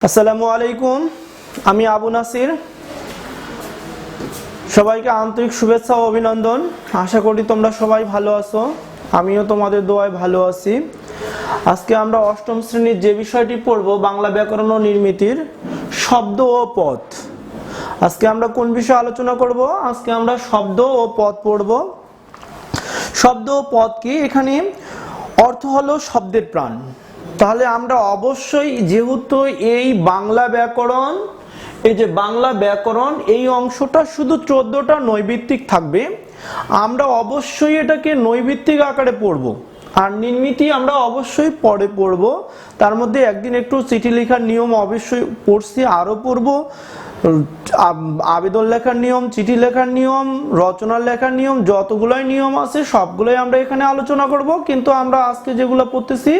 আসসালামু আলাইকুম, আমি আবু নাসির। সবাইকে আন্তরিক শুভেচ্ছা ও অভিনন্দন। আশা করি তোমরা সবাই ভালো আছো, আমিও তোমাদের দোয়ায় ভালো আছি। আজকে আমরা অষ্টম শ্রেণীর যে বিষয়টি পড়ব, বাংলা ব্যাকরণ ও নির্মিতির শব্দ ও পদ। আজকে আমরা কোন বিষয়ে আলোচনা করব? আজকে আমরা শব্দ ও পদ পড়ব। শব্দ ও পদ কি? এখানে অর্থ হলো শব্দের প্রাণ। তাহলে আমরা অবশ্যই, যেহেতু এই বাংলা ব্যাকরণ, এই যে বাংলা ব্যাকরণ, এই অংশটা শুধু 14টা নৈবিত্তিক থাকবে, আমরা অবশ্যই এটাকে নৈবিত্তিক আকারে পড়ব। আর নির্মিতি আমরা অবশ্যই পরে পড়ব। তার মধ্যে একদিন একটু চিঠি লেখার নিয়ম অবশ্যই পড়ছি, আরও পড়ব। আবেদন লেখার নিয়ম, চিঠি লেখার নিয়ম, রচনা লেখার নিয়ম, যতগুলোই নিয়ম আছে সবগুলোই আমরা এখানে আলোচনা করব। কিন্তু আমরা আজকে যেগুলো পড়তেছি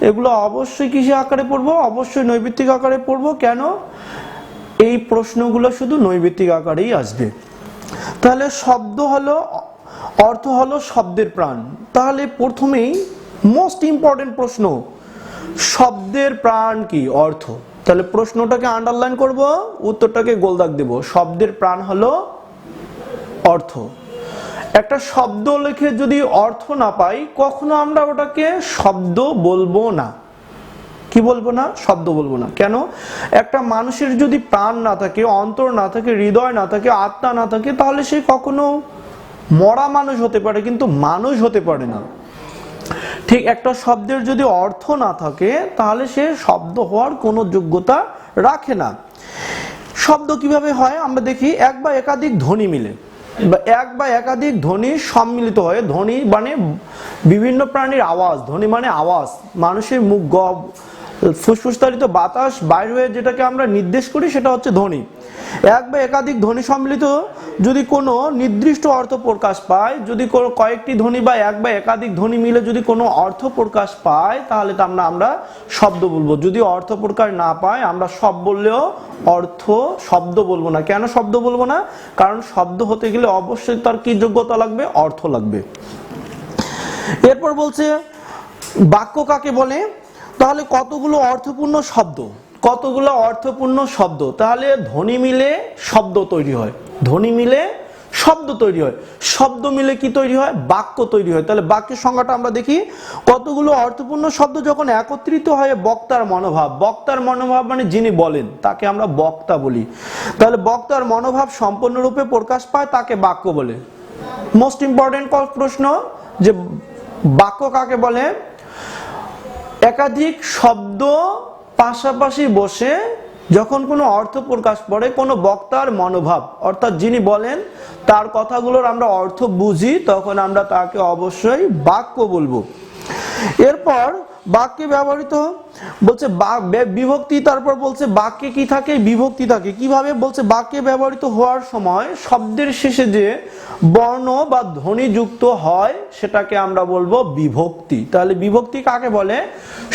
এগুলো অবশ্যই কিসে আকারে পড়ব? অবশ্যই নৈবিত্তিক আকারে পড়ব। কেন? এই প্রশ্নগুলো শুধু নৈবিত্তিক আকারেই আসবে। তাহলে শব্দ হলো, অর্থ হলো শব্দের প্রাণ। তাহলে প্রথমেই মোস্ট ইম্পর্টেন্ট প্রশ্ন, শব্দের প্রাণ কি? অর্থ। তাহলে প্রশ্নটাকে আন্ডারলাইন করব, উত্তরটাকে গোল দাগ দেব। শব্দের প্রাণ হলো অর্থ। একটা শব্দ লিখে যদি অর্থ না পাই, কখনো আমরা ওটাকে শব্দ বলবো না। কি বলবো না? শব্দ বলবো না। কেন? একটা মানুষের যদি প্রাণ না থাকে, অন্তর না থাকে, হৃদয় না থাকে, আত্মা না থাকে, তাহলে সে কখনো মরা মানুষ হতে পারে, কিন্তু মানুষ হতে পারে না। ঠিক একটা শব্দের যদি অর্থ না থাকে, তাহলে সে শব্দ হওয়ার কোনো যোগ্যতা রাখে না। শব্দ কিভাবে হয় আমরা দেখি। এক বা একাধিক ধ্বনি মিলে, বা এক বা একাধিক ধ্বনি সম্মিলিত হয়। ধ্বনি মানে বিভিন্ন প্রাণীর আওয়াজ। ধ্বনি মানে আওয়াজ। মানুষের মুখ, ফুসফুসতারিত বাতাস বাইর হয়ে যেটাকে আমরা নির্দেশ করি, সেটা হচ্ছে ধ্বনি। এক বা একাধিক ধ্বনি সম্মিলিত যদি কোনো নির্দিষ্ট অর্থ প্রকাশ পায়, যদি কোনো কয়েকটি ধ্বনি বা এক বা একাধিক ধ্বনি মিলে যদি কোনো অর্থ প্রকাশ পায়, তাহলে তা আমরা শব্দ বলবো। যদি অর্থ প্রকাশ না পায়, আমরা সব বললেও শব্দ বলবো না। কেন শব্দ বলবো না? কারণ শব্দ হতে গেলে অবশ্যই তার কি যোগ্যতা লাগবে? অর্থ লাগবে। এরপর বলছে বাক্য কাকে বলে। তাহলে কতগুলো অর্থপূর্ণ শব্দ, কতগুলো অর্থপূর্ণ শব্দ। তাহলে ধ্বনি মিলে শব্দ তৈরি হয়, ধ্বনি মিলে শব্দ তৈরি হয়, শব্দ মিলে কি তৈরি হয়? বাক্য তৈরি হয়। তাহলে বাক্যের সংজ্ঞাটা আমরা দেখি। কতগুলো অর্থপূর্ণ শব্দ যখন একত্রিত হয় বক্তার মনোভাব, বক্তার মনোভাব মানে যিনি বলেন তাকে আমরা বক্তা বলি। তাহলে বক্তার মনোভাব সম্পূর্ণরূপে প্রকাশ পায়, তাকে বাক্য বলে। মোস্ট ইম্পর্টেন্ট প্রশ্ন, যে বাক্য কাকে বলে? একাধিক শব্দ পাশাপাশি বসে যখন কোনো অর্থ প্রকাশ পায়, কোনো বক্তার মনোভাব, অর্থাৎ যিনি বলেন তার কথাগুলোর আমরা অর্থ বুঝি, তখন আমরা তাকে অবশ্যই বাক্য বলবো। এরপর বাক্যে ব্যবহৃত বলছে বিভক্তি। তারপর বলছে বাক্যে কি থাকে? বিভক্তি থাকে। কিভাবে? বলছে বাক্যে ব্যবহৃত হওয়ার সময় শব্দের শেষে যে বর্ণ বা ধ্বনি যুক্ত হয়, সেটাকে আমরা বলবো বিভক্তি। তাহলে বিভক্তি কাকে বলে?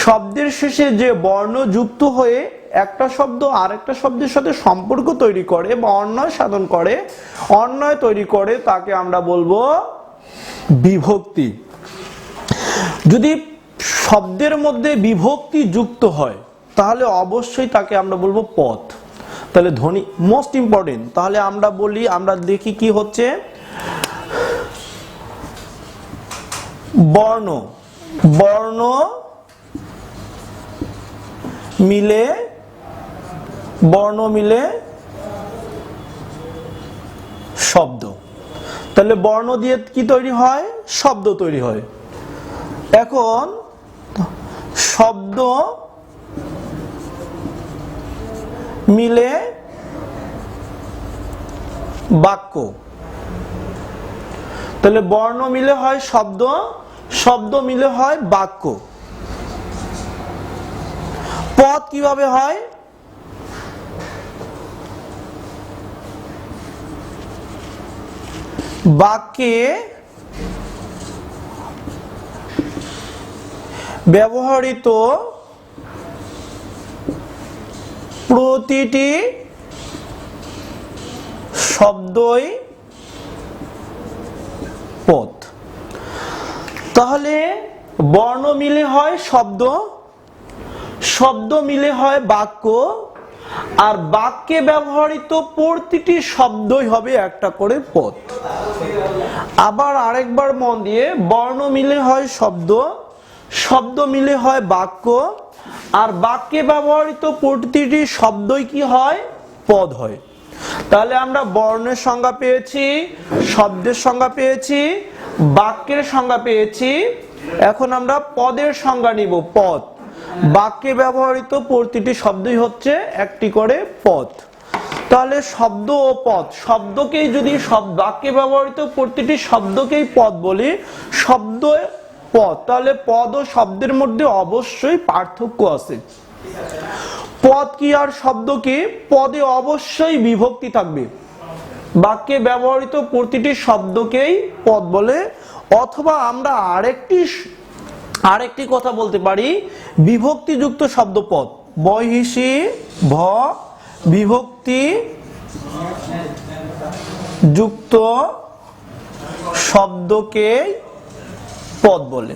শব্দের শেষে যে বর্ণ যুক্ত হয়ে একটা শব্দ আরেকটা শব্দের সাথে সম্পর্ক তৈরি করে বা অন্বয় সাধন করে, অন্বয় তৈরি করে, তাকে আমরা বলবো বিভক্তি। যদি শব্দের মধ্যে বিভক্তি যুক্ত হয়, তাহলে অবশ্যই তাকে আমরা বলবো পদ। তাহলে ধ্বনি মোস্ট ইম্পর্টেন্ট। তাহলে আমরা বলি, আমরা দেখি কি হচ্ছে। বর্ণ, বর্ণ মিলে, বর্ণ মিলে শব্দ। তাহলে বর্ণ দিয়ে কি তৈরি হয়? শব্দ তৈরি হয়। এখন শব্দ মিলে বাক্য। তাহলে বর্ণ মিলে হয় শব্দ, শব্দ মিলে হয় বাক্য। পদ কিভাবে হয়? বাক্যে ব্যবহৃত প্রতিটি শব্দই পদ। তাহলে বর্ণ মিলে হয় শব্দ, শব্দ মিলে হয় বাক্য, আর বাক্যে ব্যবহৃত প্রতিটি শব্দই হবে একটা করে পদ। আবার আরেকবার মন দিয়ে, বর্ণ মিলে হয় শব্দ, শব্দ মিলে হয় বাক্য, আর বাক্যে ব্যবহৃত প্রতিটি শব্দই কি হয়? পদ হয়। তাহলে আমরা বর্ণের সংজ্ঞা পেয়েছি, শব্দের সংজ্ঞা পেয়েছি, বাক্যের সংজ্ঞা পেয়েছি। এখন আমরা পদের সংজ্ঞা নিব। পদ, বাক্যে ব্যবহৃত প্রতিটি শব্দই হচ্ছে একটি করে পদ। তাহলে শব্দ ও পদ, শব্দকেই যদি বাক্যে ব্যবহৃত প্রতিটি শব্দকেই পদ বলি, শব্দ পদ, তাহলে পদ ও শব্দের মধ্যে অবশ্যই পার্থক্য আছে। পদ কি আর শব্দ কি? পদে অবশ্যই বিভক্তি থাকবে। বাক্যে ব্যবহৃত প্রতিটি শব্দকেই পদ বলে, অথবা আমরা আরেকটি কথা বলতে পারি, বিভক্তিযুক্ত শব্দ পদ। বহিষী ভ বিভক্তি যুক্ত শব্দকে পদ বলে।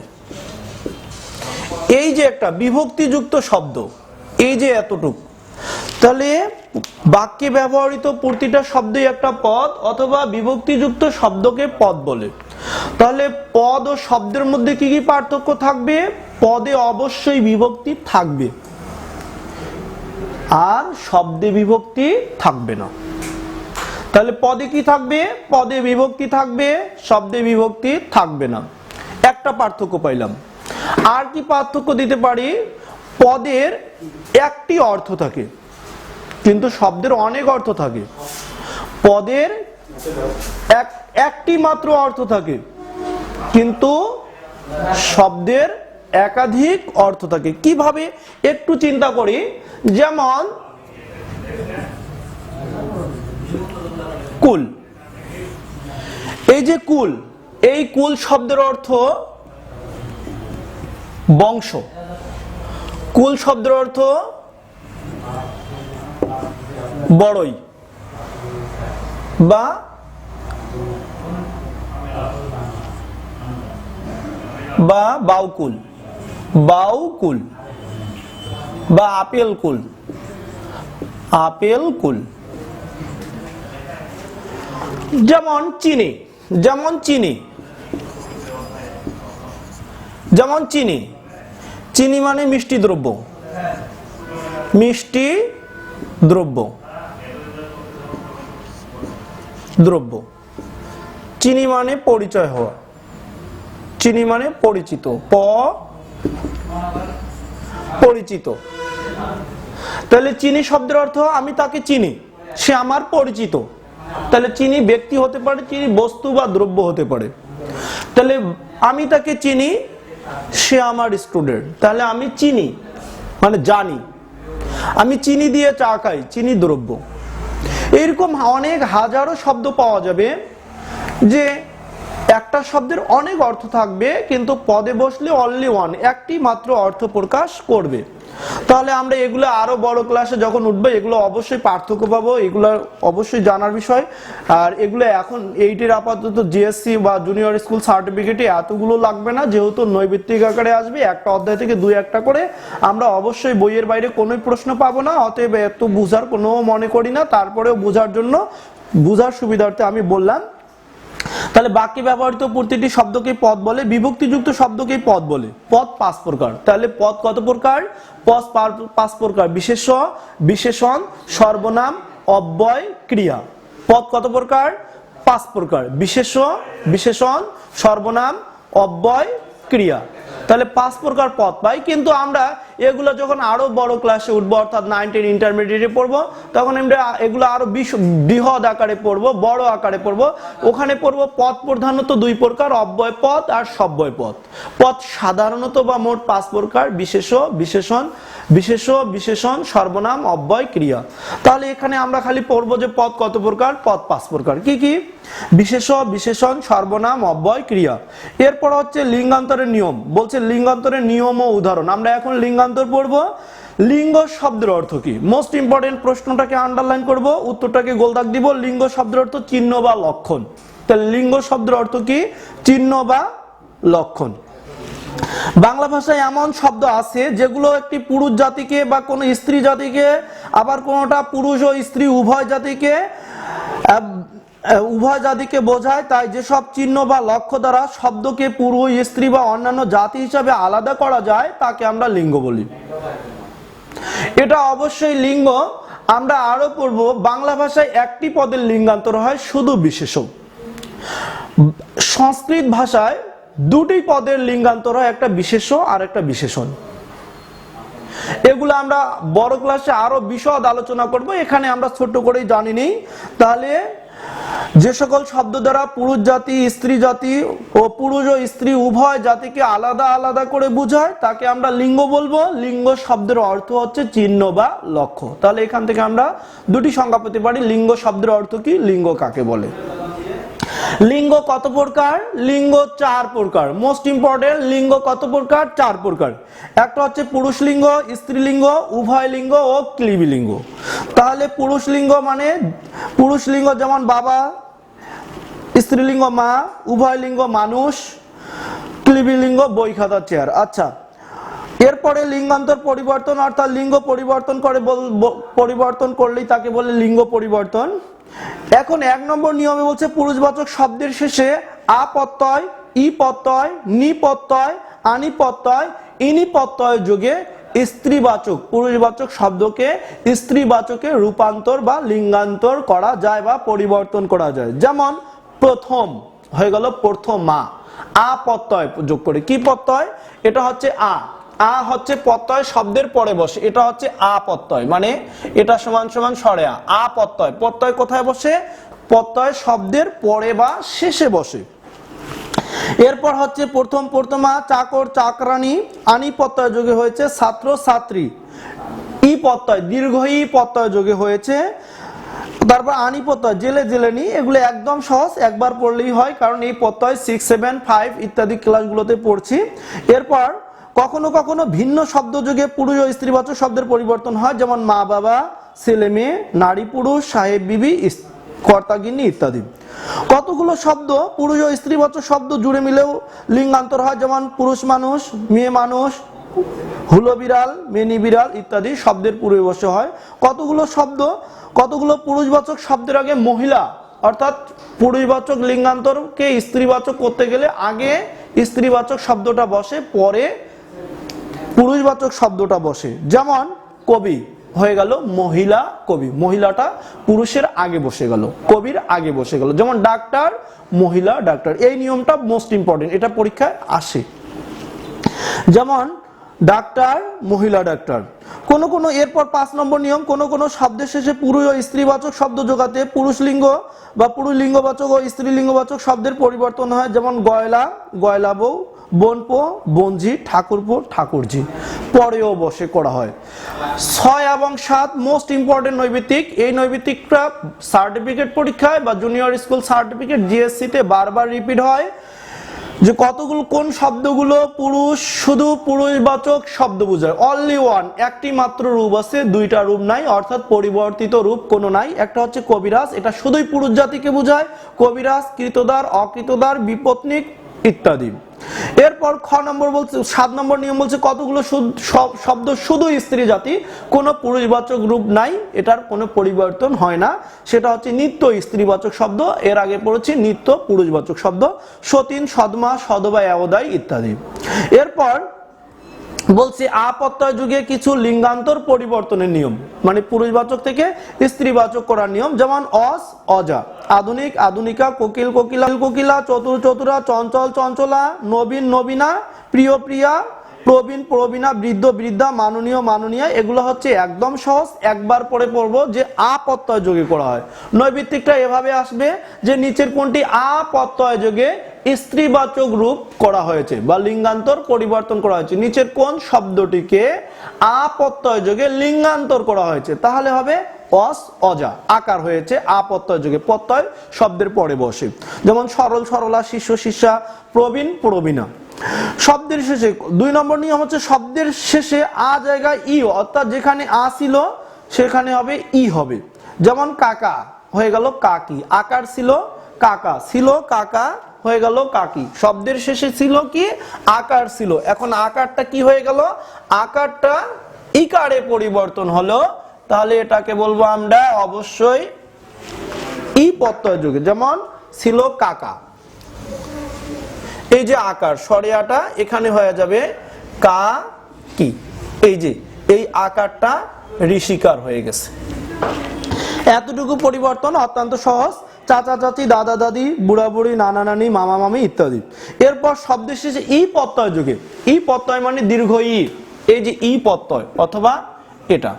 এই যে একটা বিভক্তিযুক্ত শব্দ, এই যে এতটুক, তাহলে বাক্যে ব্যবহৃত প্রতিটা শব্দই একটা পদ, অথবা বিভক্তিযুক্ত শব্দকে পদ বলে। তাহলে পদ ও শব্দের মধ্যে কি কি পার্থক্য থাকবে? পদে অবশ্যই বিভক্তি থাকবে, আর শব্দে বিভক্তি থাকবে না। তাহলে পদে কি থাকবে? পদে বিভক্তি থাকবে, শব্দে বিভক্তি থাকবে না। একটা পার্থক্য পাইলাম। আর কি পার্থক্য দিতে পারি? পদের একটি অর্থ থাকে, কিন্তু শব্দের অনেক অর্থ থাকে। পদের একটি মাত্র অর্থ থাকে, কিন্তু শব্দের একাধিক অর্থ থাকে। কিভাবে একটু চিন্তা করি। যেমন কুল, এই যে কুল, এই কুল শব্দের অর্থ বংশ। কুল শব্দের অর্থ বড়ই বা বাউকুল, বাউকুল বা আপেল কুল, আপেল কুল। যেমন চিনি, যেমন চিনি, যেমন চিনি, চিনি মানে মিষ্টি দ্রব্য, মিষ্টি দ্রব্য, দ্রব্য। চিনি মানে পরিচয় হওয়া, চিনি মানে পরিচিত, পরিচিত। তাহলে চিনি শব্দের অর্থ আমি তাকে চিনি, সে আমার পরিচিত। তাহলে চিনি ব্যক্তি হতে পারে, চিনি বস্তু বা দ্রব্য হতে পারে। তাহলে আমি তাকে চিনি, সে আমার স্টুডেন্ট, তাহলে আমি চিনি মানে জানি। আমি চিনি দিয়ে চা খাই, চিনি দ্রব্য। এরকম অনেক হাজারো শব্দ পাওয়া যাবে, যে একটা শব্দের অনেক অর্থ থাকবে, কিন্তু পদে বসলে অনলি ওয়ান, একটি মাত্র অর্থ প্রকাশ করবে। তাহলে আমরা এগুলো আরো বড় ক্লাসে যখন উঠবো, এগুলো অবশ্যই পার্থক্য পাবো, এগুলো অবশ্যই জানার বিষয়। আর এগুলো এখন 8 এর আপাতত জিএসসি বা জুনিয়র স্কুল সার্টিফিকেটে এতগুলো লাগবে না, যেহেতু নৈবিত্তিক আকারে আসবে, একটা অধ্যায় থেকে 2-1টা করে। আমরা অবশ্যই বইয়ের বাইরে কোনো প্রশ্ন পাবো না, অতএব এত বুঝার কোনো মনে করি না। তারপরেও বোঝার জন্য, বোঝার সুবিধার্থে আমি বললাম। তাহলে বাক্যে ব্যবহৃত প্রতিটি শব্দকে পদ বলে, বিভক্তিযুক্ত শব্দকে পদ বলে। পদ 5 প্রকার। তাহলে পদ কত প্রকার? পদ 5 প্রকার। বিশেষ্য, বিশেষণ, সর্বনাম, অব্যয়, ক্রিয়া। পদ কত প্রকার? 5 প্রকার। বিশেষ্য, বিশেষণ, সর্বনাম, অব্যয়, ক্রিয়া। তাহলে 5 প্রকার পদ পাই। কিন্তু আমরা এগুলো যখন আরো বড় ক্লাসে উঠবো, অর্থাৎ 9-10 ইন্টারমিডিয়েটে পড়বো, তখন আমরা এগুলো আরো বৃহৎ আকারে পড়বো, বড় আকারে পড়বো। ওখানে পড়বো পদ প্রধানত 2 প্রকার, অব্যয় পদ আর সব্যয় পদ। পদ সাধারণত বা মোট 5 প্রকার: বিশেষ্য, বিশেষণ, বিশেষ্য, বিশেষণ, সর্বনাম, অব্যয়, ক্রিয়া। তাহলে এখানে আমরা খালি পড়বো যে পদ কত প্রকার? পদ 5 প্রকার। কি কি? বিশেষ্য, বিশেষণ, সর্বনাম, অব্যয়, ক্রিয়া। এরপর হচ্ছে লিঙ্গান্তরের নিয়ম। বলছে লিঙ্গান্তরের নিয়ম ও উদাহরণ। আমরা এখন লিঙ্গান্তর পড়বো। লিঙ্গ শব্দের অর্থ কি? মোস্ট ইম্পর্টেন্ট প্রশ্নটাকে আন্ডারলাইন করব, উত্তরটাকে গোল দাগ দিব। লিঙ্গ শব্দের অর্থ চিহ্ন বা লক্ষণ। তাহলে লিঙ্গ শব্দের অর্থ কি? চিহ্ন বা লক্ষণ। বাংলা ভাষায় এমন শব্দ আছে যেগুলো একটি পুরুষ জাতিকে বা কোনো স্ত্রী জাতিকে আবার কোনোটা পুরুষ ও স্ত্রী উভয় জাতিকে বোঝায়, তাই যেসব চিহ্ন বা লক্ষ্য দ্বারা শব্দকে পুরুষ, স্ত্রী বা অন্যান্য জাতি হিসাবে আলাদা করা যায় তাকে আমরা লিঙ্গ বলি। এটা অবশ্যই লিঙ্গ। আমরা আরো পড়ব, বাংলা ভাষায় একটি পদের লিঙ্গান্তর হয় শুধু বিশেষণ। সংস্কৃত ভাষায় দুটি পদের লিঙ্গান্তর হয়, একটা বিশেষ্য আর একটা বিশেষণ। এগুলো আমরা বড় ক্লাসে আরো বিশদ আলোচনা করব, এখানে আমরা ছোট করেই জানি নেই। তাহলে যে সকল শব্দ দ্বারা পুরুষ জাতি, স্ত্রী জাতি ও পুরুষ ও স্ত্রী উভয় জাতিকে আলাদা আলাদা করে বোঝায় তাকে আমরা লিঙ্গ বলবো। লিঙ্গ শব্দের অর্থ হচ্ছে চিহ্ন বা লক্ষ্য। তাহলে এখান থেকে আমরা দুটি সংজ্ঞা পেতে পারি, লিঙ্গ শব্দের অর্থ কি, লিঙ্গ কাকে বলে। লিঙ্গ কত প্রকার? লিঙ্গ 4 প্রকার। মোস্ট ইম্পর্টেন্ট, লিঙ্গ কত প্রকার? 4 প্রকার। একটা হচ্ছে পুরুষ লিঙ্গ, স্ত্রীলিঙ্গ, উভয় লিঙ্গ ও ক্লীবলিঙ্গ। তাহলে পুরুষ লিঙ্গ মানে পুরুষ লিঙ্গ যেমন বাবা, স্ত্রীলিঙ্গ মা, উভয় লিঙ্গ মানুষ, ক্লীবলিঙ্গ বই খাতা চেয়ার। আচ্ছা, এরপরে লিঙ্গান্তর পরিবর্তন, অর্থাৎ লিঙ্গ পরিবর্তন করলেই তাকে বলে লিঙ্গ পরিবর্তন। এখন 1 নম্বর নিয়মে বলছে পুরুষবাচক শব্দের শেষে আ প্রত্যয়, ই প্রত্যয়, নি প্রত্যয়, আনি প্রত্যয়, ইনি প্রত্যয় যোগে স্ত্রীবাচক পুরুষবাচক শব্দকে স্ত্রীবাচকে রূপান্তর বা লিঙ্গান্তর করা যায় বা পরিবর্তন করা যায়। যেমন প্রথম হয়ে গেল প্রথমা, আ প্রত্যয় যোগ করে। কি প্রত্যয়? এটা হচ্ছে আ। আ হচ্ছে প্রত্যয় শব্দের পরে বসে, এটা হচ্ছে আ প্রত্যয়, মানে এটা সমান সমান সরে আ প্রত্যয়। প্রত্যয় কোথায় বসে? প্রত্যয় শব্দের পরে বা শেষে বসে। এরপর হচ্ছে প্রথম প্রথমা, চাকর চাকরানী, আনি প্রত্যয় যোগে হয়েছে ছাত্র ছাত্রী, ই প্রত্যয় দীর্ঘ ই প্রত্যয় যোগে হয়েছে। তারপর আনি প্রত্যয় জেলে জেলেনি, এগুলো একদম সহজ, একবার পড়লেই হয়, কারণ এই প্রত্যয় 6, 7, 5 ইত্যাদি ক্লাসগুলোতে পড়ছি। এরপর কখনো কখনো ভিন্ন শব্দ যোগে পুরুষ ও স্ত্রীবাচক শব্দের পরিবর্তন হয়, যেমন মা বাবা, ছেলে মেয়ে, নারী পুরুষ, সাহেব বিবি, কর্তাগিন্নি ইত্যাদি। কতগুলো শব্দ পুরুষ ও স্ত্রীবাচক শব্দ জুড়ে মিলেও লিঙ্গান্তর হয়, যেমন পুরুষ মানুষ, মেয়ে মানুষ, হুলো বিড়াল, মেনি বিড়াল ইত্যাদি শব্দের পূর্বে বসে হয়। কতগুলো পুরুষবাচক শব্দের আগে মহিলা, অর্থাৎ পুরুষবাচক লিঙ্গান্তরকে স্ত্রীবাচক করতে গেলে আগে স্ত্রীবাচক শব্দটা বসে, পরে পুরুষবাচক শব্দটা বসে। যেমন কবি হয়ে গেল মহিলা কবি, মহিলাটা পুরুষের আগে বসে গেল, কবির আগে বসে গেল। যেমন ডাক্তার, মহিলা ডাক্তার। এই নিয়মটা মোস্ট ইম্পর্টেন্ট, এটা পরীক্ষায় আসে। যেমন ডাক্তার, মহিলা ডাক্তার। কোন এরপর 5 নম্বর নিয়ম, কোন শব্দের শেষে পুরুষ ও স্ত্রীবাচক শব্দ যোগাতে পুরুষ লিঙ্গ বা পুরুষ লিঙ্গবাচক ও স্ত্রী লিঙ্গবাচক শব্দের পরিবর্তন হয়, যেমন গয়লা, গয়লা বউ, বোনপো, বোনঝি, ঠাকুরপো, ঠাকুরঝি পরেও বসে করা হয়। 6 এবং 7 মোস্ট ইম্পর্টেন্ট নৈবিত্তিক। এই নৈবিত্তিকটা সার্টিফিকেট পরীক্ষায় বা জুনিয়র স্কুল সার্টিফিকেট জিএসসি তে বারবার রিপিট হয়, যে কতগুলো কোন শব্দগুলো পুরুষ, শুধু পুরুষবাচক শব্দ বোঝায়। অনলি ওয়ান, একটি মাত্র রূপ আছে, দুইটা রূপ নাই, অর্থাৎ পরিবর্তিত রূপ কোনো নাই। একটা হচ্ছে কবিরাজ, এটা শুধুই পুরুষ জাতিকে বোঝায়। কবিরাজ, কৃতদার, অকৃতদার, বিপত্নিক ইত্যাদি। এরপর 7 নম্বর নিয়ম বলছে কতগুলো শব্দ শুধু স্ত্রী জাতি, কোনো পুরুষবাচক রূপ নাই, এটার কোনো পরিবর্তন হয় না। সেটা হচ্ছে নিত্য স্ত্রীবাচক শব্দ, এর আগে পড়েছি নিত্য পুরুষবাচক শব্দ, সতীন, সদমা, সদবা, অবদায় ইত্যাদি। এরপর বলছি আ প্রত্যয় যুগে কিছু লিঙ্গান্তর পরিবর্তনের নিয়ম, মানে পুরুষবাচক থেকে স্ত্রীবাচক করার নিয়ম। যেমন অস, অজা, আধুনিক, আধুনিকা, কোকিল, কোকিলা, কোকিলা, চতুর, চতুরা, চঞ্চল, চঞ্চলা, নবীন, নবীনা, প্রিয়, প্রিয়া, প্রবীণ, প্রবীণা, বৃদ্ধ, বৃদ্ধা, মাননীয়, মাননীয়া। এগুলো হচ্ছে একদম সহজ, একবার পরে পড়বো যে আ প্রত্যয় যোগে করা হয়। নৈবিত্তিকটা এভাবে আসবে যে নিচের কোনটি আ প্রত্যয় যোগে স্ত্রীবাচক রূপ করা হয়েছে বা লিঙ্গান্তর পরিবর্তন করা হয়েছে, নিচের কোন শব্দটিকে আ প্রত্যয় যোগে লিঙ্গান্তর করা হয়েছে, তাহলে হবে অস, অজা, আকার হয়েছে আ প্রত্যয় যোগে, প্রত্যয় শব্দের পরে বসে। যেমন সরল, সরলা, শিষ্য, শিষ্যা, প্রবীণ, প্রবীণা। শব্দের শেষে 2 নম্বর নিয়ম হচ্ছে শব্দের শেষে আ জায়গায় ই, অর্থাৎ যেখানে আ ছিল সেখানে হবে ই হবে। যেমন কাকা হয়ে গেল কাকি, আকার ছিল কাকা, ছিল কাকা হয়ে গেল কাকি। শব্দের শেষে ছিল কি? আকার ছিল, এখন আকারটা কি হয়ে গেল? আকারটা ইকারে পরিবর্তন হলো, তাহলে এটাকে বলবো আমরা অবশ্যই ই প্রত্যয় যুগে। যেমন ছিল কাকা, এই যে আকার সরেয়াটা এখানে হয়ে যাবে কা কি, এই যে এই আকারটা ঋষিকার হয়ে গেছে। এতটুকু পরিবর্তন অত্যন্ত সহজ। চাচা চাচি, দাদা দাদি, বুড়া বুড়ি, নানা নানি, মামা মামি ইত্যাদি। এরপর শব্দের শেষে ই প্রত্যয় যুগে, ই প্রত্যয় মানে দীর্ঘ ই, এই যে ই প্রত্যয় অথবা এটা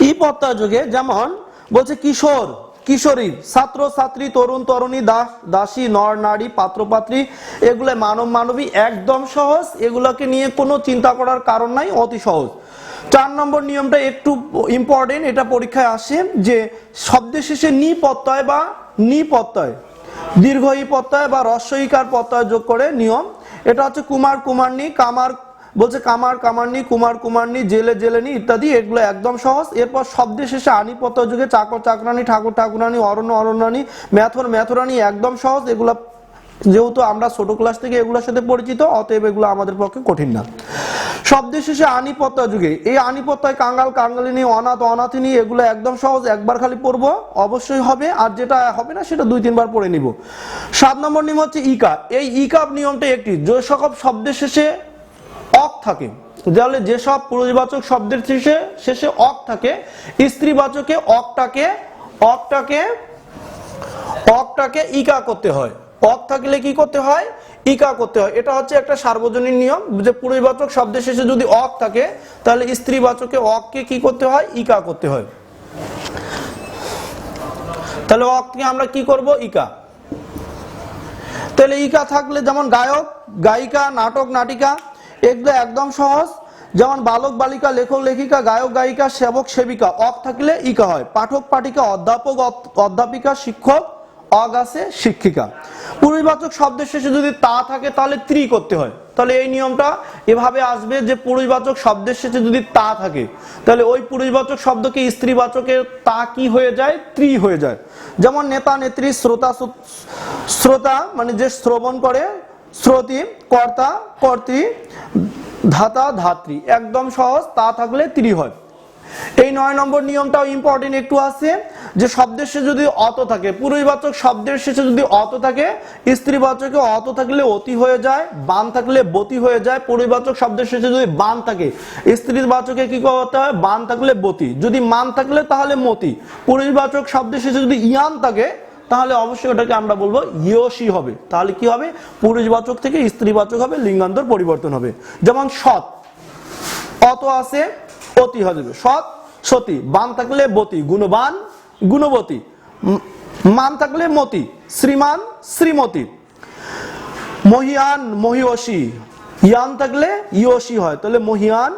ই প্রত্যয় যুগে। যেমন বলছে কিশোর কিশোরী, ছাত্র ছাত্রী, তরুণ তরুণী, দাস দাসী, নর নারী, পাত্র পাত্রী, এগুলো মানব মানবী, একদম সহজ, এগুলোকে নিয়ে কোনো চিন্তা করার কারণ নাই, অতি সহজ। 4 নম্বর নিয়মটা একটু ইম্পর্টেন্ট, এটা পরীক্ষায় আসে যে শব্দের শেষে নি প্রত্যয় বা নি প্রত্যয়, দীর্ঘ ই প্রত্যয় বা হ্রস্ব ইকার প্রত্যয় যোগ করে নিয়ম। এটা হচ্ছে কুমার কুমারনী, কামার বলছে কামার কামারনি, কুমার কুমারনি, জেলে জেলেনি ইত্যাদি, এগুলো একদম সহজ। এরপর শব্দের শেষে আনি প্রত্যয় যুগে চাকর চাকরানি, ঠাকুর ঠাকুরানি, অরণ্য অরণ্যানি, মেথর মেথরানি, একদম সহজ। এগুলো যেহেতু আমরা ছোট ক্লাস থেকে এগুলোর সাথে পরিচিত, অতএব এগুলো আমাদের পক্ষে কঠিন না। শব্দের শেষে আনি প্রত্যয় যুগে, এই আনি প্রত্যয় কাঙ্গাল কাঙ্গালিনী, অনাথ অনাথিনী, এগুলো একদম সহজ, একবার খালি পড়বো অবশ্যই হবে, আর যেটা হবে না সেটা 2-3 বার পড়ে নিব। 7 নম্বর নিয়ম হচ্ছে ইকা। এই ইকা নিয়মটা একটি, যে সকল শব্দের শেষে অক থাকে, তাহলে যেসব পুরুষবাচক শব্দের শেষে অক থাকে, স্ত্রীবাচকে অকটাকে ইকা করতে হয়। অক থাকলে কি করতে হয়? ইকা করতে হয়। এটা হচ্ছে একটা সার্বজনীন নিয়ম, যে পুরুষবাচক শব্দের শেষে যদি অক থাকে তাহলে স্ত্রীবাচকে অককে কি করতে হয়? ইকা করতে হয়। তাহলে অককে আমরা কি করব? ইকা। তাহলে ইকা থাকলে যেমন গায়ক গায়িকা, নাটক নাটিকা, এগুলো একদম সহজ। যেমন বালক বালিকা, লেখক লেখিকা, গায়ক গায়িকা, সেবক সেবিকা, অক থাকলে ইকা হয়। পাঠক পাঠিকা, অধ্যাপক অধ্যাপিকা, শিক্ষক, অগ আছে শিক্ষিকা। পুরুষবাচক শব্দের শেষে যদি তা থাকে তাহলে ত্রি করতে হয়। তাহলে এই নিয়মটা এভাবে আসবে যে পুরুষবাচক শব্দের শেষে যদি তা থাকে তাহলে ওই পুরুষবাচক শব্দকে স্ত্রীবাচকের তা কি হয়ে যায়? ত্রি হয়ে যায়। যেমন নেতা নেত্রী, শ্রোতা শ্রোতা মানে যে শ্রবণ করে, শ্রোতি, কর্তা কর্ত্রী, ধাতা ধাত্রী, একদম সহজ, তা থাকলে ত্রি হয়। এই 9 নম্বর নিয়মটাও ইম্পর্টেন্ট একটু আছে, যে শব্দের শেষে যদি অত থাকে, পুরুষবাচক শব্দের শেষে যদি অত থাকে, স্ত্রীবাচকে অত থাকলে অতি হয়ে যায়, বান থাকলে বতি হয়ে যায়। পুরুষবাচক শব্দের শেষে যদি বান থাকে, স্ত্রীবাচকে কি করতে হয়? বান থাকলে বতি, যদি মান থাকলে তাহলে মতি। পুরুষবাচক শব্দের শেষে যদি ইয়ান থাকে তাহলে অবশ্যই ওটাকে আমরা বলবো ইয়সি হবে। তাহলে কি হবে? পুরুষবাচক থেকে স্ত্রীবাচক হবে, লিঙ্গান্তর পরিবর্তন হবে। যেমন সৎ, অত আছে, অতি হয়ে যাবে, সৎ সতী, বান থাকলে বতি, গুণবান গুণবতী, মান থাকলে মতি, শ্রীমান শ্রীমতী। মহিয়ান মহিয়সী, ইয়ান থাকলে ইয়সি হয়, তাহলে মহিয়ান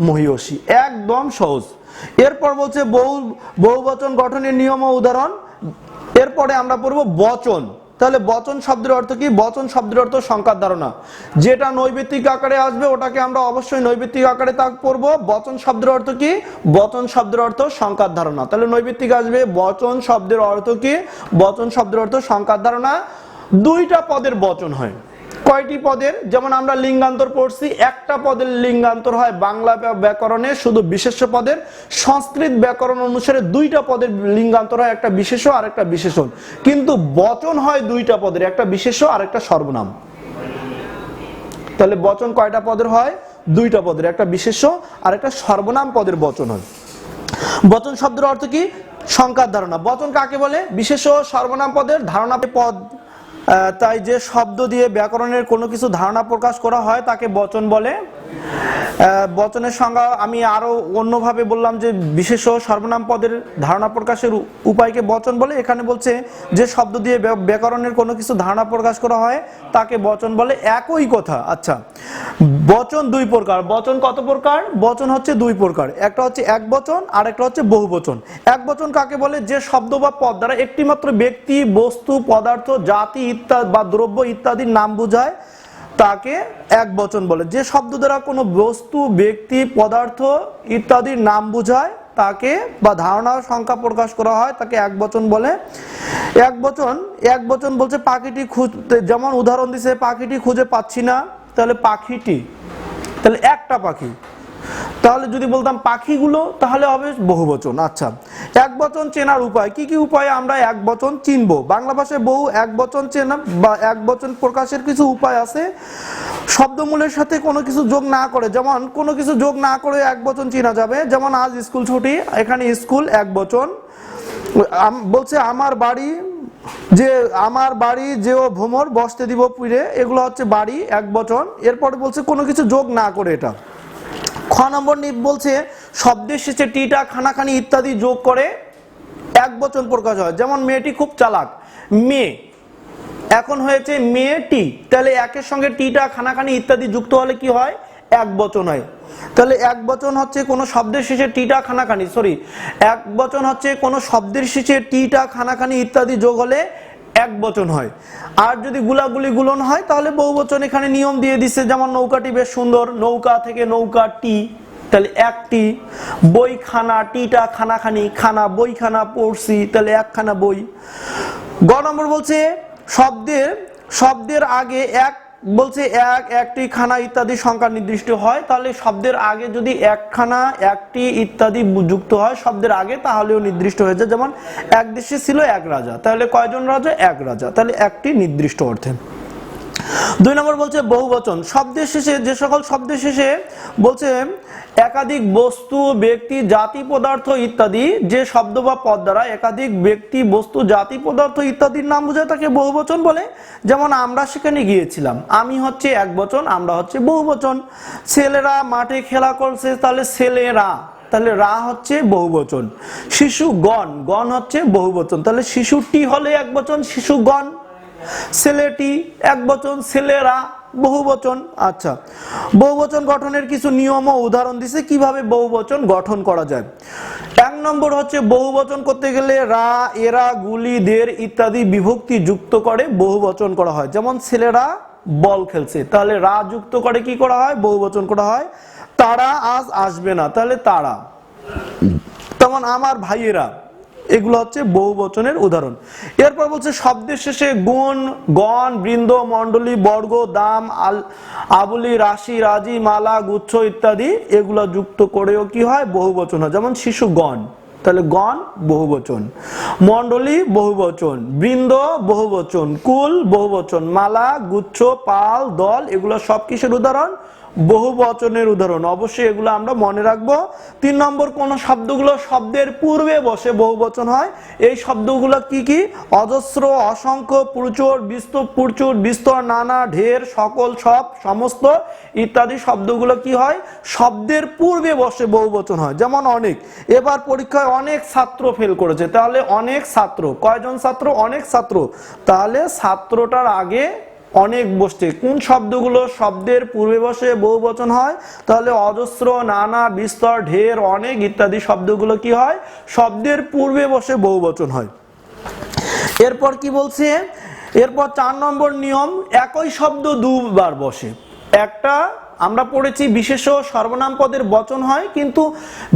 মহিয়সী, একদম সহজ। এরপর বলছে বহুবচন গঠনের নিয়ম ও উদাহরণ। এরপরে আমরা পড়বো বচন। তাহলে বচন শব্দের অর্থ কি? বচন শব্দের অর্থ সংখ্যার ধারণা। যেটা নৈবেত্তিক আকারে আসবে ওটাকে আমরা অবশ্যই নৈবেত্তিক আকারে তা পড়বো। বচন শব্দের অর্থ কি? বচন শব্দের অর্থ সংখ্যার ধারণা। তাহলে নৈবেত্তিক আসবে বচন শব্দের অর্থ কি? বচন শব্দের অর্থ সংখ্যার ধারণা। 2টা পদের বচন হয়। কয়টি পদের? যেমন আমরা লিঙ্গান্তর পড়ছি, একটা পদের লিঙ্গান্তর হয় বাংলা ব্যাকরণে শুধু বিশেষ্য পদের। সংস্কৃত ব্যাকরণ অনুসারে 2টা পদের লিঙ্গান্তর হয়, একটা বিশেষ্য আর একটা বিশেষণ। কিন্তু বচন হয় 2টা পদের, একটা বিশেষ্য আর একটা সর্বনাম। তাহলে বচন কয়টা পদের হয়? 2টা পদের, একটা বিশেষ্য আর একটা সর্বনাম পদের বচন হয়। বচন শব্দের অর্থ কি? সংখ্যার ধারণা। বচন কাকে বলে? বিশেষ্য সর্বনাম পদের ধারণা পদ। তাই যে শব্দ দিয়ে ব্যাকরণের কোনো কিছু ধারণা প্রকাশ করা হয় তাকে বচন বলে। বচনের সংজ্ঞা আমি আরো অন্যভাবে বললাম যে বিশেষ্য সর্বনাম পদের ধারণা প্রকাশের উপায়কে বচন বলে। এখানে বলছে যে শব্দ দিয়ে ব্যাকরণের কোনো কিছু ধারণা প্রকাশ করা হয় তাকে বচন বলে, একই কথা। আচ্ছা, বচন 2 প্রকার। বচন কত প্রকার? বচন হচ্ছে 2 প্রকার, একটা হচ্ছে একবচন আর একটা হচ্ছে বহুবচন। একবচন কাকে বলে? যে শব্দ বা পদ দ্বারা একটিমাত্র ব্যক্তি, বস্তু, পদার্থ, জাতি ইত্যাদি বা দ্রব্য ইত্যাদির নাম বোঝায় তাকে একবচন বলে। যে শব্দ দ্বারা কোনো বস্তু, ব্যক্তি, পদার্থ ইত্যাদির নাম বোঝায় তাকে বা ধারণা সংখ্যা প্রকাশ করা হয় তাকে একবচন বলে। একবচন বলছে পাখিটি খুঁজতে, যেমন উদাহরণ দিছে পাখিটি খুঁজে পাচ্ছি না, তাহলে পাখিটি, তাহলে একটা পাখি। তাহলে যদি বলতাম পাখিগুলো তাহলে হবে বহুবচন। আচ্ছা, একবচন চেনার উপায়, কি কি উপায়ে আমরা একবচন চিনবো? বাংলা ভাষায় বহু একবচন চেনা বা একবচন প্রকাশের কিছু উপায় আছে। শব্দমূলের সাথে কোনো কিছু যোগ না করে, যেমন কোনো কিছু যোগ না করে একবচন চেনা যাবে। যেমন আজ স্কুল ছুটি, এখানে স্কুল একবচন। বলছে আমার বাড়ি যে ও ভ্রমর বসতে দিব পুরে, এগুলো হচ্ছে বাড়ি একবচন। এরপরে বলছে কোনো কিছু যোগ না করে, এটা। খ নম্বর বলছে শব্দের শেষে টিটা খানাখানি ইত্যাদি যোগ করে একবচন প্রকাশ হয়। যেমন মেয়েটি খুব চালাক, মেয়ে এখন হয়েছে মেয়েটি, তাহলে একের সঙ্গে টিটা খানাখানি ইত্যাদি যুক্ত হলে কি হয়? একবচন হয়। তাহলে একবচন হচ্ছে কোনো শব্দের শেষে টিটা খানাখানি, একবচন হচ্ছে কোনো শব্দের শেষে টিটা খানাখানি ইত্যাদি যোগ হলে একবচন হয়। আর যদি গুলাগুলি গুলন হয় তাহলে বহুবচন। এখানে নিয়ম দিয়ে দিচ্ছে, যেমন নৌকাটি বেশ সুন্দর, নৌকা থেকে নৌকা টি, তাহলে একটি। বইখানা, টিটা খানাখানি, খানা বইখানা পড়ছি, তাহলে একখানা বই। গ নম্বর বলছে শব্দের আগে এক, বলছে এক, একটি, খানা ইত্যাদি সংখ্যা নির্দিষ্ট হয়। তাহলে শব্দের আগে যদি একখানা, একটি ইত্যাদি যুক্ত হয় শব্দের আগে, তাহলেও নির্দিষ্ট হয়েছে। যেমন এক দেশে ছিল এক রাজা, তাহলে কয়জন রাজা? এক রাজা, তাহলে একটি নির্দিষ্ট অর্থে। 2 নম্বর বলছে বহুবচন, শব্দের শেষে যে সকল শব্দের শেষে বলছে একাধিক বস্তু, ব্যক্তি, জাতি, পদার্থ ইত্যাদি, যে শব্দ বা পদ দ্বারা একাধিক ব্যক্তি, বস্তু, জাতি, পদার্থ ইত্যাদির নাম বোঝায় তাকে বহুবচন বলে। যেমন আমরা সেখানে গিয়েছিলাম, আমি হচ্ছে একবচন, আমরা হচ্ছে বহুবচন। ছেলেরা মাঠে খেলা করছে, তাহলে ছেলেরা, তাহলে রা হচ্ছে বহুবচন। শিশুগণ, গণ হচ্ছে বহুবচন, তাহলে শিশুটি হলে একবচন, শিশুগণ। ছেলেটি একবচন, ছেলেরা বহুবচন। আচ্ছা, বহুবচন গঠনের কিছু নিয়ম ও উদাহরণ দিছে কিভাবে বহুবচন গঠন করা যায়। 1 নম্বর হচ্ছে বহুবচন করতে গেলে রা, এরা, গুলি, দের ইত্যাদি বিভক্তি যুক্ত করে বহুবচন করা হয়। যেমন ছেলেরা বল খেলছে, তাহলে রা যুক্ত করে কি করা হয়? বহুবচন করা হয়। তারা আজ আসবে না, তাহলে তারা। তেমন আমার ভাইয়েরা, এগুলো হচ্ছে বহুবচনের উদাহরণ। এরপর বলছে শব্দের শেষে গুণ, গণ, বৃন্দ, মণ্ডলী, বর্গ, দাম, আবলি, রাশি, রাজি, মালা, গুচ্ছ ইত্যাদি এগুলো যুক্ত করেও কি হয়? বহুবচন হয়। যেমন শিশুগণ, তাহলে গণ বহুবচন, মণ্ডলী বহুবচন, বৃন্দ বহুবচন, কুল বহুবচন, মালা, গুচ্ছ, পাল, দল এগুলো সব কিসের উদাহরণ? বহুবচনের উদাহরণ। অবশ্যই এগুলো আমরা মনে রাখবো। 3 নম্বর, কোন শব্দগুলো শব্দের পূর্বে বসে বহুবচন হয়। এই শব্দগুলো কি কি? অজস্র, অসংখ্য, প্রচুর, বিস্তর, নানা, ঢের, সকল, সব, সমস্ত ইত্যাদি শব্দগুলো কি হয়? শব্দের পূর্বে বসে বহুবচন হয়। যেমন অনেক, এবার পরীক্ষায় অনেক ছাত্র ফেল করেছে, তাহলে অনেক ছাত্র, কয়জন ছাত্র? অনেক ছাত্র, তাহলে ছাত্রটার আগে অনেক বসছে। কোন শব্দগুলো শব্দের পূর্বে বসে বহুবচন হয়? তাহলে অজস্র, নানা, বিস্তর, ঢের, অনেক ইত্যাদি শব্দগুলো কি হয়? শব্দের পূর্বে বসে বহুবচন হয়। এরপর কি বলছে? এরপর 4 নম্বর নিয়ম, একই শব্দ দুবার বসে। একটা আমরা পড়েছি বিশেষ্য সর্বনাম পদের বচন হয়, কিন্তু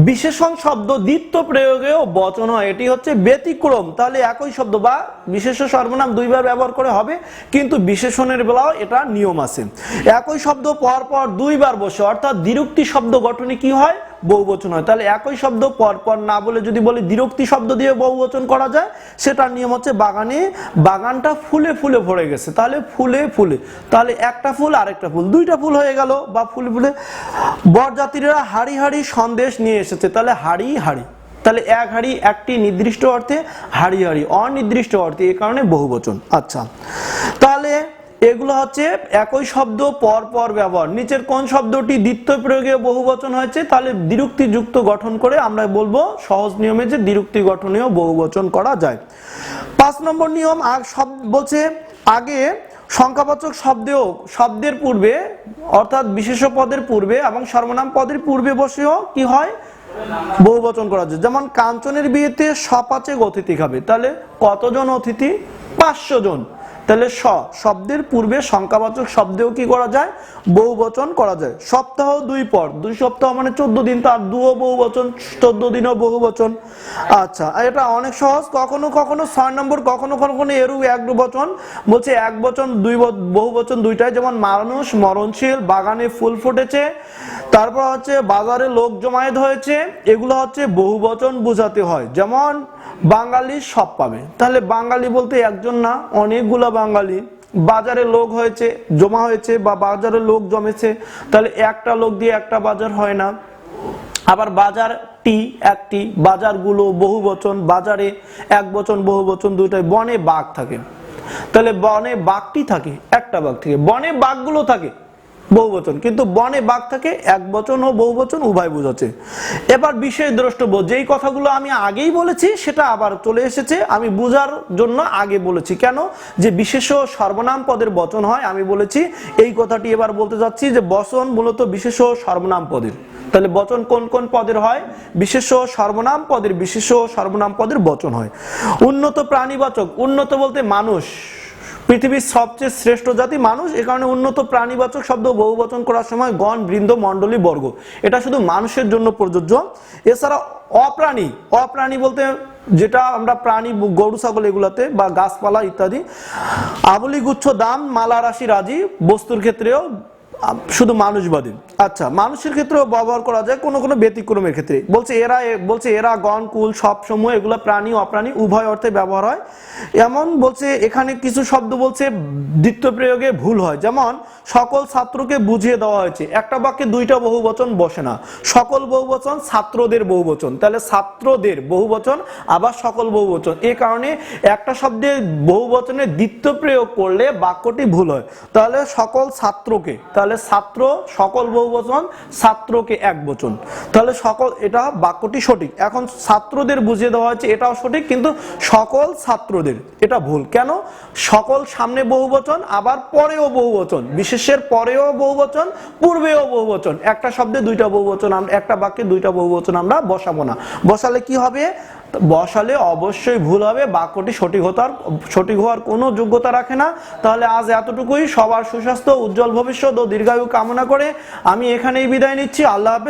বিশেষণ শব্দ দ্বিত্ব প্রয়োগেও বচন হয়, এটি হচ্ছে ব্যতিক্রম। তাহলে একই শব্দ বা বিশেষ্য সর্বনাম 2 বার ব্যবহার করে হবে, কিন্তু বিশেষণের বেলাও এটা নিয়ম আছে। একই শব্দ পর পর 2 বার বসে, অর্থাৎ দ্বিরুক্তি শব্দ গঠনে কি হয়? বহুবচন হয়। তাহলে একই শব্দ পর পর না বলে যদি বলি দ্বিরুক্তি শব্দ দিয়ে বহুবচন করা যায়, সেটার নিয়ম হচ্ছে বাগানটা ফুলে ফুলে ভরে গেছে, তাহলে ফুলে ফুলে, তাহলে একটা ফুল আরেকটা ফুল, 2টা ফুল হয়ে গেল, বা ফুলে ফুলে। বরযাত্রীরা হাড়ি হাড়ি সন্দেশ নিয়ে এসেছে, তাহলে হাড়ি হাড়ি, তাহলে এক হাড়ি একটি নির্দিষ্ট অর্থে, হাড়ি হাড়ি অনির্দিষ্ট অর্থে, এই কারণে বহুবচন। আচ্ছা, তাহলে এগুলো হচ্ছে একই শব্দ পর পর ব্যবহার। নিচের কোন শব্দটি দ্বিত্ব প্রয়োগে বহুবচন হয়েছে? তাহলে দ্বিরুক্তি যুক্ত গঠন করে আমরা বলবো সহজ নিয়মে যে দ্বিরুক্তি গঠনেও বহুবচন করা যায়। 5 নম্বর নিয়ম, বলছে আগে সংখ্যাবাচক শব্দের পূর্বে, অর্থাৎ বিশেষ্য পদের পূর্বে এবং সর্বনাম পদের পূর্বে বসেও কি হয়? বহুবচন করা যায়। যেমন কাঞ্চনের বিয়েতে সপাচেক অতিথি খাবে, তাহলে কতজন অতিথি? 500 জন, তাহলে শব্দের পূর্বে সংখ্যাবাচক শব্দেও কি করা যায়, বহুবচন করা যায়। সপ্তাহ 2 পর, 2 সপ্তাহ মানে 14 দিন, তার 2ও বহুবচন, 14 দিনও বহুবচন। আচ্ছা, এটা অনেক সহজ। কখনো কখনো 6 নম্বর, কখনো কখনো এরও এক বচন বলছে, এক বচন বহুবচন দুইটাই, যেমন মানুষ মরণশীল, বাগানে ফুল ফুটেছে, তারপর হচ্ছে বাজারে লোক জমায়েত হয়েছে, এগুলো হচ্ছে বহুবচন বোঝাতে হয়। যেমন বাঙালি সব পাবে, তাহলে বাঙালি বলতে একজন না, অনেকগুলা বাঙালি। বাজারে লোক হয়েছে, জমা হয়েছে, বা বাজারে লোক জমেছে, তাহলে একটা লোক দিয়ে একটা বাজার হয় না। আবার বাজারটি একটি, বাজারগুলো বহুবচন, বাজারে এক বচন বহুবচন দুইটাই। বনে বাঘ থাকে, তাহলে বনে বাঘটি থাকে, একটা বাঘ থাকে। বনে বাঘগুলো থাকে বহুবচন, কিন্তু বনে বাঘ থাকে এক বচন ও বহুবচন উভয় বোঝাচ্ছে। এবার বিশেষ দ্রষ্টব্য, যেই কথাগুলো আমি আগেই বলেছি সেটা আবার চলে এসেছে, আমি বোঝার জন্য আগে বলেছি। কেন? যে বিশেষ্য সর্বনাম পদের বচন হয়, আমি বলেছি এই কথাটি এবার বলতে যাচ্ছি যে বচন মূলত বিশেষ্য সর্বনাম পদের। তাহলে বচন কোন কোন পদের হয়? বিশেষ্য সর্বনাম পদের, বিশেষ্য সর্বনাম পদের বচন হয়। উন্নত প্রাণীবাচক, উন্নত বলতে মানুষ, পৃথিবীর সবচেয়ে শ্রেষ্ঠ জাতি মানুষ, এ কারণে উন্নত প্রাণীবাচক শব্দ বহুবচন করার সময় গণ, বৃন্দ, মণ্ডলী, বর্গ, এটা শুধু মানুষের জন্য প্রযোজ্য। এছাড়া অপ্রাণী, অপ্রাণী বলতে যেটা আমরা প্রাণী, গরু ছাগল এগুলাতে, বা গাছপালা ইত্যাদি। আবলি গুচ্ছ দাম, মালা রাশি রাজি, বস্তুর ক্ষেত্রেও শুধু মানুষবাদী। আচ্ছা, মানুষের ক্ষেত্রেও ব্যবহার করা যায় কোনো কোনো ব্যতিক্রমের ক্ষেত্রে। বলছে এরা গণ, কুল, সব সমূহ, এগুলো প্রাণী অপ্রাণী উভয় অর্থে ব্যবহার হয়। এমন বলছে এখানে কিছু শব্দ বলছে দ্বিতীয় প্রয়োগে ভুল হয়, যেমন সকল ছাত্রকে বুঝিয়ে দেওয়া হয়েছে, একটা বাক্যে দুইটা বহুবচন বসে না। সকল বহুবচন, ছাত্রদের বহুবচন, তাহলে ছাত্রদের বহুবচন, আবার সকল বহুবচন। এই কারণে একটা শব্দে বহুবচনে দ্বিতীয় প্রয়োগ করলে বাক্যটি ভুল হয়। তাহলে সকল ছাত্রকে, তাহলে ছাত্র সকল বহুবচন, ছাত্রকে এক বচন, তাহলে সকল, এটা বাক্যটি সঠিক। এখন ছাত্রদের বুঝিয়ে দেওয়া হয়েছে, এটাও সঠিক, কিন্তু সকল ছাত্রদের এটা ভুল। কেন? সকল সামনে বহুবচন, আবার পরেও বহুবচন, বিশেষের পরেও বহুবচন, পূর্বেও বহুবচন। একটা শব্দে দুইটা বহুবচন, একটা বাক্যে দুইটা বহুবচন আমরা বসাবো না। বসালে কি হবে? বসালে অবশ্যই ভুল হবে, বাক্যটি সঠিক হওয়ার কোনো যোগ্যতা রাখে না। তাহলে আজ এতটুকুই। সবার সুস্বাস্থ্য, উজ্জ্বল ভবিষ্যৎ ও দীর্ঘায়ু কামনা করে আমি এখানেই বিদায় নিচ্ছি। আল্লাহ হাফেজ।